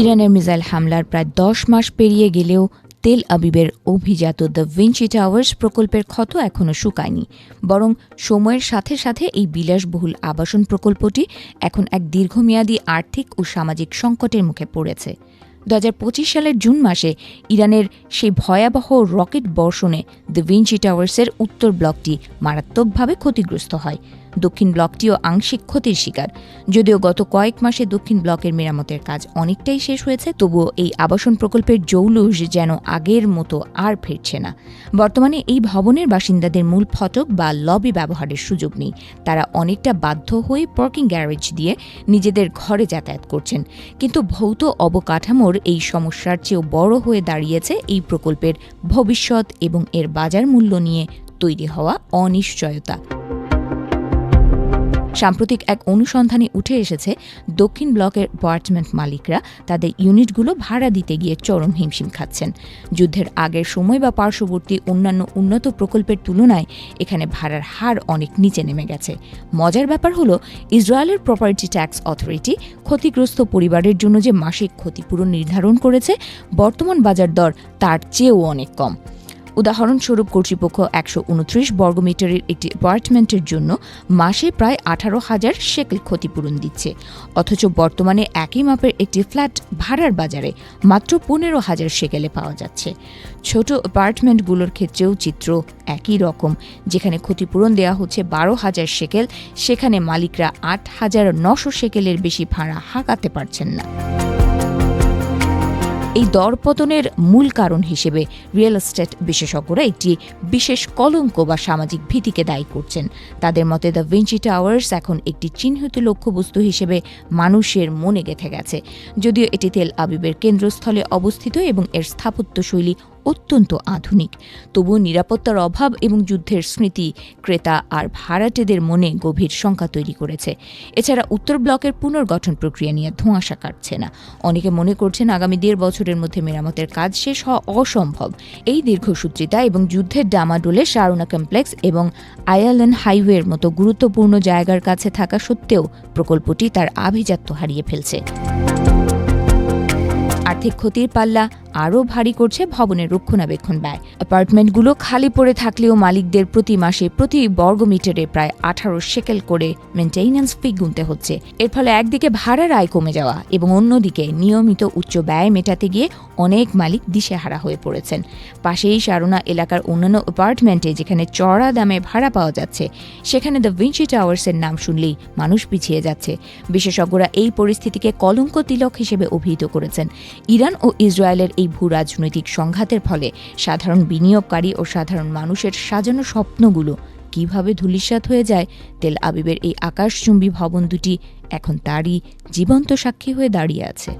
ইরানের মিসাইল হামলার প্রায় ১০ মাস পেরিয়ে গেলেও তেল আবিবের অভিজাত দ্য ভিঞ্চি টাওয়ার্স প্রকল্পের ক্ষত এখনও শুকায়নি। বরং সময়ের সাথে সাথে এই বিলাসবহুল আবাসন প্রকল্পটি এখন এক দীর্ঘমেয়াদী আর্থিক ও সামাজিক সংকটের মুখে পড়েছে। ২০২৫ সালের জুন মাসে ইরানের সেই ভয়াবহ রকেট বর্ষণে দ্য ভিঞ্চি টাওয়ার্সের উত্তর ব্লকটি মারাত্মকভাবে ক্ষতিগ্রস্ত হয়। দক্ষিণ ব্লকটিও আংশিক ক্ষতির শিকার। যদিও গত কয়েক মাসে দক্ষিণ ব্লকের মেরামতের কাজ অনেকটাই শেষ হয়েছে, তবুও এই আবাসন প্রকল্পের জৌলুস যেন আগের মতো আর ফিরছে না। বর্তমানে এই ভবনের বাসিন্দাদের মূল ফটক বা লবি ব্যবহারের সুযোগ নেই। তারা অনেকটা বাধ্য হয়ে পার্কিং গ্যারেজ দিয়ে নিজেদের ঘরে যাতায়াত করছেন। কিন্তু ভৌত অবকাঠামোর এই সমস্যার চেয়েও বড় হয়ে দাঁড়িয়েছে এই প্রকল্পের ভবিষ্যৎ এবং এর বাজার মূল্য নিয়ে তৈরি হওয়া অনিশ্চয়তা। সাম্প্রতিক এক অনুসন্ধানে উঠে এসেছে, দক্ষিণ ব্লকের অ্যাপার্টমেন্ট মালিকরা তাদের ইউনিটগুলো ভাড়া দিতে গিয়ে চরম হিমশিম খাচ্ছেন। যুদ্ধের আগের সময় বা পার্শ্ববর্তী অন্যান্য উন্নত প্রকল্পের তুলনায় এখানে ভাড়ার হার অনেক নিচে নেমে গেছে। মজার ব্যাপার হলো, ইসরায়েলের প্রপার্টি ট্যাক্স অথরিটি ক্ষতিগ্রস্ত পরিবারের জন্য যে মাসিক ক্ষতিপূরণ নির্ধারণ করেছে, বর্তমান বাজার দর তার চেয়েও অনেক কম। উদাহরণস্বরূপ, কর্তৃপক্ষ ১২৯ বর্গমিটারের একটি অ্যাপার্টমেন্টের জন্য মাসে প্রায় ১৮,০০০ শেকেল ক্ষতিপূরণ দিচ্ছে, অথচ বর্তমানে একই মাপের একটি ফ্ল্যাট ভাড়ার বাজারে মাত্র ১৫,০০০ শেকেলে পাওয়া যাচ্ছে। ছোট অ্যাপার্টমেন্টগুলোর ক্ষেত্রেও চিত্র একই রকম। যেখানে ক্ষতিপূরণ দেওয়া হচ্ছে ১২,০০০ শেকেল, সেখানে মালিকরা ৮,৯০০ শেকেলের বেশি ভাড়া হাঁকাতে পারছেন না। এই দরপতনের মূল কারণ হিসেবে রিয়েল এস্টেট বিশেষজ্ঞরা একটি বিশেষ কলঙ্ক বা সামাজিক ভীতিকে দায়ী করছেন। তাদের মতে দ্য ভিঞ্চি টাওয়ার্স এখন একটি চিহ্নিত লক্ষ্যবস্তু হিসেবে মানুষের মনে গেঁথে গেছে। যদিও এটি তেল আবিবের কেন্দ্রস্থলে অবস্থিত এবং এর স্থাপত্যশৈলী অত্যন্ত আধুনিক, তবুও নিরাপত্তার অভাব এবং যুদ্ধের স্মৃতি ক্রেতা আর ভাড়াটেদের মনে গভীর শঙ্কা তৈরি করেছে। এছাড়া উত্তর ব্লকের পুনর্গঠন প্রক্রিয়া নিয়ে ধোঁয়াশা কাটছে না। অনেকে মনে করছেন আগামী ১.৫ বছরের মধ্যে মেরামতের কাজ শেষ হওয়া অসম্ভব। এই দীর্ঘসূত্রিতা এবং যুদ্ধের ডামাডোলে শারোনা কমপ্লেক্স এবং আয়ারল্যান্ড হাইওয়ের মতো গুরুত্বপূর্ণ জায়গার কাছে থাকা সত্ত্বেও প্রকল্পটি তার আভিজাত্য হারিয়ে ফেলছে। আর্থিক ক্ষতির পাল্লা আরও ভারী করছে ভবনের রক্ষণাবেক্ষণ ব্যয়। অ্যাপার্টমেন্টগুলো খালি পড়ে থাকলেও মালিকদের প্রতি মাসে প্রতি বর্গমিটারে প্রায় ১৮ শেকেল করে মেইনটেইন্যান্স ফি গুনতে হচ্ছে। এর ফলে একদিকে ভাড়ার আয় কমে যাওয়া এবং অন্যদিকে নিয়মিত উচ্চ ব্যয় মেটাতে গিয়ে অনেক মালিক দিশেহারা হয়ে পড়েছেন। পাশেই শারোনা এলাকার অন্যান্য অ্যাপার্টমেন্টে যেখানে চড়া দামে ভাড়া পাওয়া যাচ্ছে, সেখানে দ্য ভিঞ্চি টাওয়ার্সের নাম শুনলেই মানুষ পিছিয়ে যাচ্ছে। বিশেষজ্ঞরা এই পরিস্থিতিকে কলঙ্ক তিলক হিসেবে অভিহিত করেছেন। ইরান ও ইসরায়েলের এই ভূ রাজনৈতিক সংঘাতের ফলে সাধারণ বিনিয়োগকারী ও সাধারণ মানুষের সাজানো স্বপ্নগুলো কিভাবে ধূলিসাৎ হয়ে যায়, তেল আবিবের এই আকাশচুম্বী ভবন দুটি এখন তারই জীবন্ত সাক্ষী হয়ে দাঁড়িয়ে আছে।